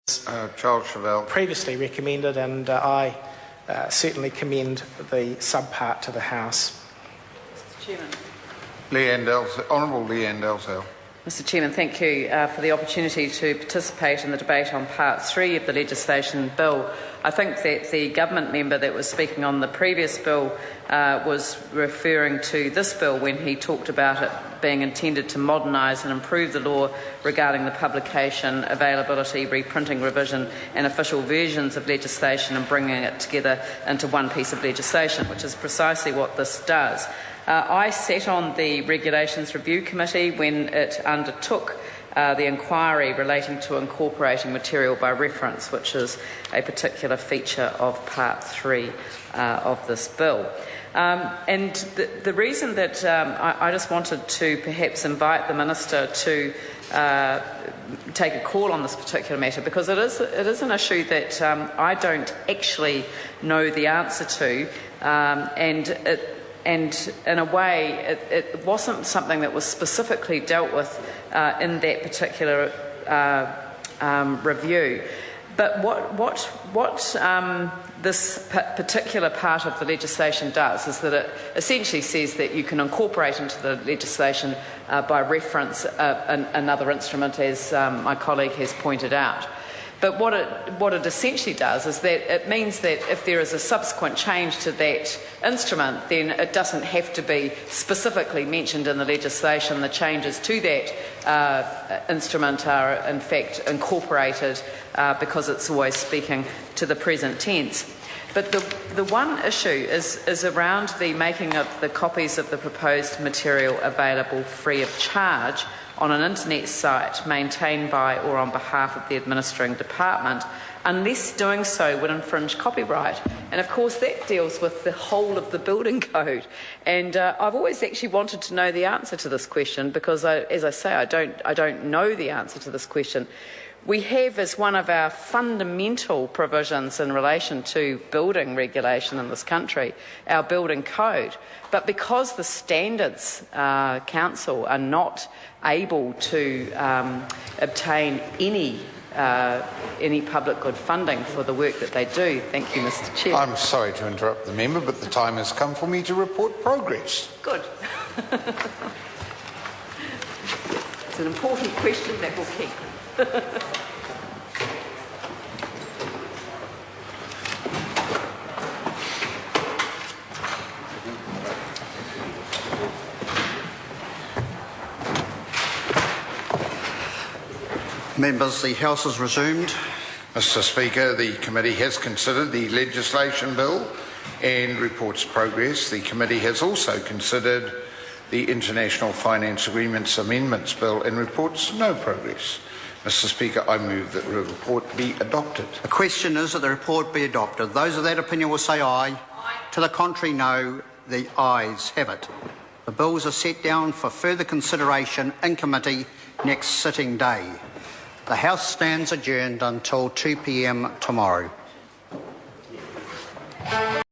Charles Chevelle. Previously recommended, and I certainly commend the subpart to the House. Mr. Chairman. Honourable Leanne Dalzell. Mr. Chairman, thank you for the opportunity to participate in the debate on Part 3 of the legislation bill. I think that the government member that was speaking on the previous bill was referring to this bill when he talked about it being intended to modernise and improve the law regarding the publication, availability, reprinting, revision and official versions of legislation and bringing it together into one piece of legislation, which is precisely what this does. I sat on the Regulations Review Committee when it undertook the inquiry relating to incorporating material by reference, which is a particular feature of Part 3 of this bill. And the reason that I just wanted to perhaps invite the Minister to take a call on this particular matter, because it is an issue that I don't actually know the answer to, and in a way, it wasn't something that was specifically dealt with in that particular review. But what this particular part of the legislation does is that it essentially says that you can incorporate into the legislation by reference another instrument, as my colleague has pointed out. But what it essentially does is that it means that if there is a subsequent change to that instrument, then it doesn't have to be specifically mentioned in the legislation. The changes to that instrument are in fact incorporated because it's always speaking to the present tense. But the one issue is around the making of the copies of the proposed material available free of charge on an internet site maintained by or on behalf of the administering department, unless doing so would infringe copyright. And of course that deals with the whole of the building code. And I've always actually wanted to know the answer to this question, because as I say, I don't know the answer to this question. We have, as one of our fundamental provisions in relation to building regulation in this country, our building code. But because the Standards Council are not able to obtain any public good funding for the work that they do. Thank you, Mr. Chair. I'm sorry to interrupt the member, but the time has come for me to report progress. Good. It's an important question that will keep. Members, the House has resumed. Mr. Speaker, the committee has considered the legislation bill and reports progress. The committee has also considered the International Finance Agreements Amendments Bill and reports no progress. Mr. Speaker, I move that the report be adopted. The question is that the report be adopted. Those of that opinion will say aye. Aye. To the contrary, no. The ayes have it. The bills are set down for further consideration in committee next sitting day. The House stands adjourned until 2 p.m. tomorrow.